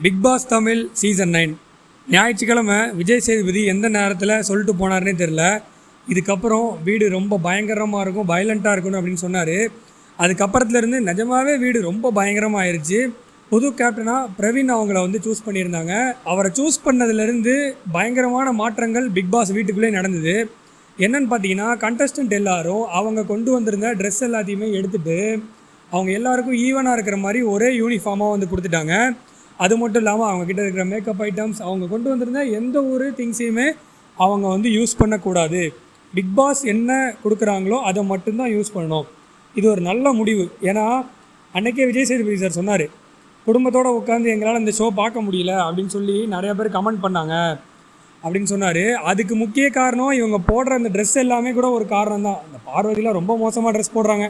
Big pass Tamil season 9 ஞாயிற்றுக்கிழமை விஜய் சேதுபதி எந்த நேரத்தில் சொல்லிட்டு போனார்னே தெரில. இதுக்கப்புறம் வீடு ரொம்ப பயங்கரமாக இருக்கும், வயலண்ட்டாக இருக்கணும் அப்படின்னு சொன்னார். அதுக்கப்புறத்துலேருந்து நிஜமாகவே வீடு ரொம்ப பயங்கரமாக ஆயிடுச்சு. புது கேப்டனாக பிரவீன் அவங்கள சூஸ் பண்ணியிருந்தாங்க. அவரை சூஸ் பண்ணதுலேருந்து பயங்கரமான மாற்றங்கள் பிக் பாஸ் வீட்டுக்குள்ளே நடந்தது. என்னன்னு பார்த்தீங்கன்னா, கண்டஸ்டன்ட் எல்லாரும் அவங்க கொண்டு வந்திருந்த ட்ரெஸ் எல்லாத்தையுமே எடுத்துகிட்டு அவங்க எல்லாருக்கும் ஈவனாக இருக்கிற மாதிரி ஒரே யூனிஃபார்மாக கொடுத்துட்டாங்க. அது மட்டும் இல்லாமல் அவங்கக்கிட்ட இருக்கிற மேக்கப் ஐட்டம்ஸ், அவங்க கொண்டு வந்திருந்த எந்த ஒரு திங்ஸையுமே அவங்க யூஸ் பண்ணக்கூடாது. பிக் பாஸ் என்ன கொடுக்குறாங்களோ அதை மட்டும்தான் யூஸ் பண்ணணும். இது ஒரு நல்ல முடிவு. ஏன்னா அன்றைக்கே விஜய் சேதுபதி சார் சொன்னார், குடும்பத்தோடு உட்காந்து எங்களால் இந்த ஷோ பார்க்க முடியல அப்படின்னு சொல்லி நிறையா பேர் கமெண்ட் பண்ணாங்க அப்படின்னு சொன்னார். அதுக்கு முக்கிய காரணம் இவங்க போடுற அந்த ட்ரெஸ் எல்லாமே கூட ஒரு காரணம் தான். இந்த பார்வதியில் ரொம்ப மோசமாக ட்ரெஸ் போடுறாங்க,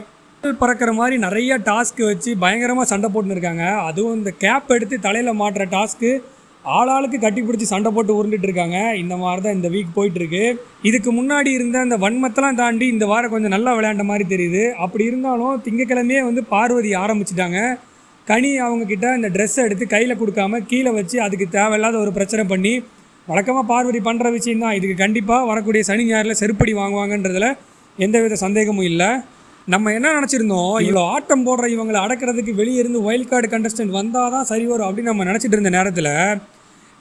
பறக்கிற மாதிரி நிறைய டாஸ்க்கு வச்சு பயங்கரமாக சண்டை போட்டுன்னு இருக்காங்க. அதுவும் இந்த கேப் எடுத்து தலையில் மாட்டுற டாஸ்க்கு ஆளாளுக்கு கட்டி பிடிச்சி சண்டை போட்டு உருண்டுட்டு இருக்காங்க. இந்த மாதிரி தான் இந்த வீக் போயிட்டுருக்கு. இதுக்கு முன்னாடி இருந்த அந்த வன்மத்தெல்லாம் தாண்டி இந்த வாரம் கொஞ்சம் நல்லா விளையாண்ட மாதிரி தெரியுது. அப்படி இருந்தாலும் திங்கக்கிழமையே பார்வதி ஆரம்பிச்சிட்டாங்க. கனி அவங்கக்கிட்ட இந்த ட்ரெஸ்ஸை எடுத்து கையில் கொடுக்காம கீழே வச்சு அதுக்கு தேவையில்லாத ஒரு பிரச்சனை பண்ணி, வழக்கமாக பார்வதி பண்ணுற விஷயந்தான். இதுக்கு கண்டிப்பாக வரக்கூடிய சனி ஞாயிறில் செருப்படி வாங்குவாங்கன்றதில் எந்தவித சந்தேகமும் இல்லை. நம்ம என்ன நினச்சிருந்தோம், இவ்வளோ ஆட்டம் போடுற இவங்களை அடக்கிறதுக்கு வெளியே இருந்து வைல்ட் கார்டு கண்டஸ்டன்ட் வந்தால் தான் சரி வரும் அப்படின்னு நம்ம நினச்சிட்டு இருந்த நேரத்தில்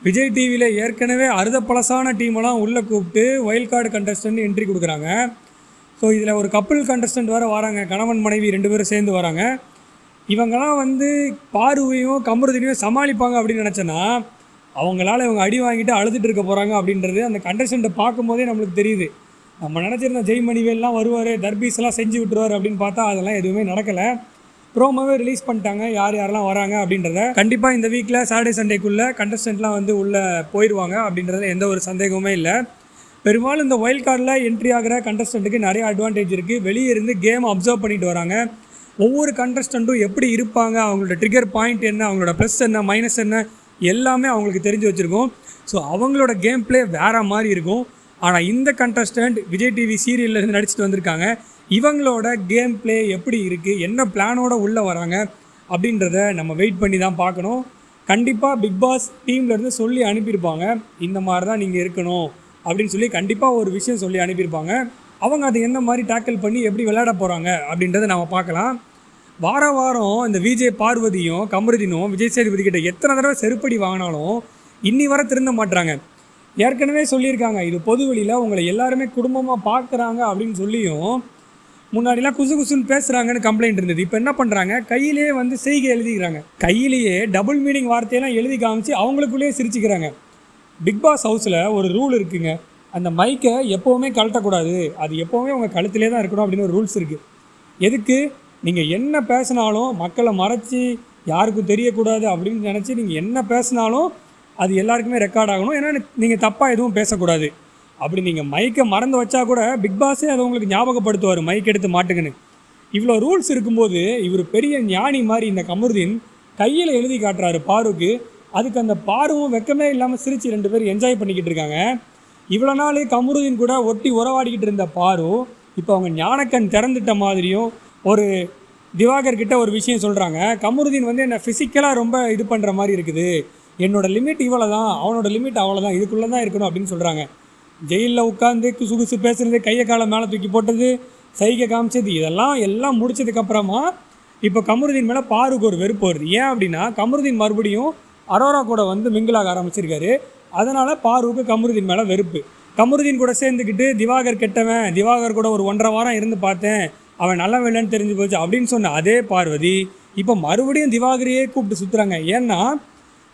விஜய் டிவியில் ஏற்கனவே அறுதப்பழசான டீமெல்லாம் உள்ளே கூப்பிட்டு வைல்ட் கார்டு கண்டஸ்டன்ட் என்ட்ரி கொடுக்குறாங்க. ஸோ இதில் ஒரு கப்புள் கண்டஸ்டன்ட் வேறு வராங்க, கணவன் மனைவி 2 பேரும் சேர்ந்து வராங்க. இவங்கெல்லாம் பார்வையும் கமருதினையும் சமாளிப்பாங்க அப்படின்னு நினச்சேன்னா அவங்களால இவங்க அடி வாங்கிட்டு அழுதுட்டு இருக்க போகிறாங்க அப்படின்றது அந்த கண்டஸ்டண்ட்டை பார்க்கும்போதே நம்மளுக்கு தெரியுது. நம்ம நினச்சிருந்த ஜெய்மணிவேல்லாம் வருவார், தர்பீஸ்லாம் செஞ்சு விட்டுருவார் அப்படின்னு பார்த்தா அதெல்லாம் எதுவுமே நடக்கலை. ப்ரோமோவே ரிலீஸ் பண்ணிட்டாங்க யார் யாரெல்லாம் வராங்க அப்படின்றத. கண்டிப்பாக இந்த வீக்கில் சாட்டர்டே சண்டேக்குள்ளே கண்டஸ்டன்ட்லாம் உள்ளே போயிடுவாங்க அப்படின்றத எந்த ஒரு சந்தேகமுமே இல்லை. பெரும்பாலும் இந்த வைல்ட் கார்டில் என்ட்ரி ஆகிற கண்டஸ்டண்ட்டுக்கு நிறைய அட்வான்டேஜ் இருக்குது. வெளியே இருந்து கேம் அப்சர்வ் பண்ணிட்டு வராங்க. ஒவ்வொரு கண்டஸ்டண்ட்டும் எப்படி இருப்பாங்க, அவங்களோட ட்ரிகர் பாயிண்ட் என்ன, அவங்களோட ப்ளஸ் என்ன மைனஸ் என்ன எல்லாமே அவங்களுக்கு தெரிஞ்சு வச்சுருக்கோம். ஸோ அவங்களோட கேம் பிளே வேறு மாதிரி இருக்கும். ஆனால் இந்த கண்டஸ்டன்ட் விஜய் டிவி சீரியல்லேருந்து நடிச்சுட்டு வந்திருக்காங்க. இவங்களோட கேம் பிளே எப்படி இருக்குது, என்ன பிளானோடு உள்ளே வராங்க அப்படின்றத நம்ம வெயிட் பண்ணி தான் பார்க்கணும். கண்டிப்பாக பிக் பாஸ் டீம்லேருந்து சொல்லி அனுப்பியிருப்பாங்க, இந்த மாதிரி தான் நீங்கள் இருக்கணும் அப்படின்னு சொல்லி கண்டிப்பாக ஒரு விஷயம் சொல்லி அனுப்பியிருப்பாங்க. அவங்க அதை என்ன மாதிரி டேக்கிள் பண்ணி எப்படி விளையாட போகிறாங்க அப்படின்றத நம்ம பார்க்கலாம். வாரம் இந்த விஜய் பார்வதியும் கமருதினும் விஜய் சேதுபதி கிட்ட எத்தனை தடவை செருப்படி வாங்கினாலும் இன்னி வர திருந்த மாட்டுறாங்க. ஏற்கனவே சொல்லியிருக்காங்க, இது பொது வெளியில் உங்களை எல்லாருமே குடும்பமாக பார்க்குறாங்க அப்படின்னு சொல்லியும் முன்னாடிலாம் குசு குசுன்னு பேசுகிறாங்கன்னு கம்ப்ளைண்ட் இருந்தது. இப்போ என்ன பண்ணுறாங்க, கையிலேயே செய்கை எழுதிக்கிறாங்க. கையிலேயே டபுள் மீனிங் வார்த்தையெல்லாம் எழுதி காமிச்சு அவங்களுக்குள்ளேயே சிரிச்சுக்கிறாங்க. பிக் பாஸ் ஹவுஸில் ஒரு ரூல் இருக்குங்க, அந்த மைக்கை எப்போவுமே கழட்டக்கூடாது, அது எப்போவுமே உங்கள் கழுத்திலே தான் இருக்கணும் அப்படின்னு ஒரு ரூல்ஸ் இருக்குது. எதுக்கு, நீங்கள் என்ன பேசினாலும் மக்களை மறைச்சி யாருக்கும் தெரியக்கூடாது அப்படின்னு நினச்சி நீங்கள் என்ன பேசினாலும் அது எல்லாருக்குமே ரெக்கார்ட் ஆகணும். ஏன்னா நீங்கள் தப்பாக எதுவும் பேசக்கூடாது. அப்படி நீங்கள் மைக்கை மறந்து வச்சா கூட பிக் பாஸே அதை உங்களுக்கு ஞாபகப்படுத்துவார், மைக் எடுத்து மாட்டுங்கன்னு. இவ்வளோ ரூல்ஸ் இருக்கும்போது இவர் பெரிய ஞானி மாதிரி இந்த கமருதீன் கையில் எழுதி காட்டுறாரு பாருக்கு. அதுக்கு அந்த பாருவும் வெக்கமே இல்லாமல் சிரித்து 2 பேர் என்ஜாய் பண்ணிக்கிட்டு இருக்காங்க. இவ்வளோ நாள் கமருதீன் கூட ஒட்டி உறவாடிக்கிட்டு இருந்த பாரு இப்போ அவங்க ஞானக்கண் திறந்துட்ட மாதிரியும் ஒரு திவாகர் கிட்ட ஒரு விஷயம் சொல்கிறாங்க. கமருதீன் என்னை ஃபிசிக்கலாக ரொம்ப இது பண்ணுற மாதிரி இருக்குது, என்னோடய லிமிட் இவ்வளோ தான், அவனோட லிமிட் அவ்வளோதான், இதுக்குள்ளே தான் இருக்கணும் அப்படின்னு சொல்கிறாங்க. ஜெயிலில் உட்காந்து குசு பேசுகிறது, கையை காலை மேலே தூக்கி போட்டது, சைகை காமிச்சது, எல்லாம் முடிச்சதுக்கப்புறமா இப்போ கமருதீன் மேலே பாருக்கு ஒரு வெறுப்பு வருது. ஏன் அப்படின்னா கமருதீன் மறுபடியும் அரோரா கூட மிங்கிளாக ஆரம்பிச்சிருக்காரு. அதனால் பாருக்கு கமருதீன் மேலே வெறுப்பு. கமருதீன் கூட சேர்ந்துக்கிட்டு திவாகர் கெட்டவன், திவாகர் கூட ஒரு 1.5 வாரம் இருந்து பார்த்தேன், அவன் நல்லவன் இல்லைன்னு தெரிஞ்சு போச்சு அப்படின்னு சொன்ன அதே பார்வதி இப்போ மறுபடியும் திவாகரையே கூப்பிட்டு சுற்றுறாங்க. ஏன்னா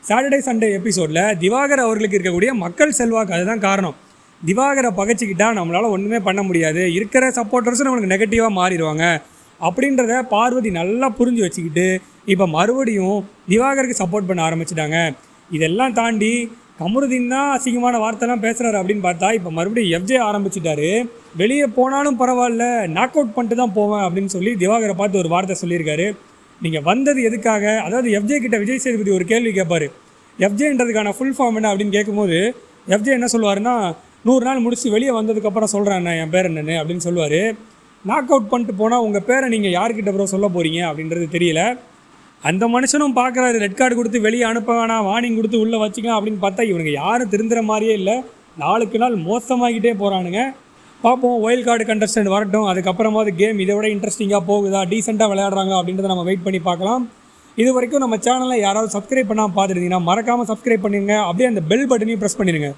சாட்டர்டே சண்டே எபிசோடில் திவாகர் அவர்களுக்கு இருக்கக்கூடிய மக்கள் செல்வாக்கு அதுதான் காரணம். திவாகரை பகைச்சிக்கிட்டால் நம்மளால் ஒன்றுமே பண்ண முடியாது, இருக்கிற சப்போர்ட்டர்ஸும் நம்மளுக்கு நெகட்டிவாக மாறிடுவாங்க அப்படின்றத பார்வதி நல்லா புரிஞ்சு வச்சுக்கிட்டு இப்போ மறுபடியும் திவாகருக்கு சப்போர்ட் பண்ண ஆரம்பிச்சிட்டாங்க. இதெல்லாம் தாண்டி கமருதீன் தான் அசிங்கமான வார்த்தைலாம் பேசுகிறாரு அப்படின்னு பார்த்தா இப்போ மறுபடியும் எஃப்ஜே ஆரம்பிச்சிட்டாரு. வெளியே போனாலும் பரவாயில்ல, நாக் அவுட் பண்ணிட்டு தான் போவேன் அப்படின்னு சொல்லி திவாகரை பார்த்து ஒரு வார்த்தை சொல்லியிருக்காரு. நீங்கள் வந்தது எதுக்காக, அதாவது எஃப்ஜே கிட்ட விஜய் சேதுபதி ஒரு கேள்வி கேட்பார், எஃப்ஜேன்றதுக்கான ஃபுல் ஃபார்ம் என்ன அப்படின்னு கேட்கும்போது எஃப்ஜே என்ன சொல்லுவாருன்னா, 100 நாள் முடிச்சு வெளியே வந்ததுக்கப்புறம் சொல்கிறேன் என் பேர் என்னென்னு அப்படின்னு சொல்லுவார். நாக் அவுட் பண்ணிட்டு போனால் உங்கள் பேரை நீங்கள் யார்கிட்ட அப்புறம் சொல்ல போகிறீங்க அப்படின்றது தெரியல. அந்த மனுஷனும் பார்க்குறாரு, ரெட் கார்டு கொடுத்து வெளியே அனுப்ப வேணாம், வார்னிங் கொடுத்து உள்ளே வச்சுக்கலாம் அப்படின்னு பார்த்தா இவனுங்க யாரும் திருந்துற மாதிரியே இல்லை. நாளுக்கு நாள் மோசமாகிட்டே போகிறானுங்க. பார்ப்போம், ஒயில்ட் கார்டு கண்டஸ்டன்ட் வரட்டும், அதுக்கப்புறமாவது கேம் இதை விட இன்ட்ரெஸ்டிங்காக போகுதா, டீசெண்டாக விளையாடுறாங்களா அப்படின்றத நம்ம வெயிட் பண்ணி பார்க்கலாம். இது வரைக்கும் நம்ம சேனலில் யாராவது சப்ஸ்கிரைப் பண்ணாமல் பார்த்துருந்தீங்கன்னா மறக்காமல் சப்ஸ்கிரைப் பண்ணிடுங்க. அப்படியே அந்த பெல் பட்டனையும் ப்ரெஸ் பண்ணிடுங்க.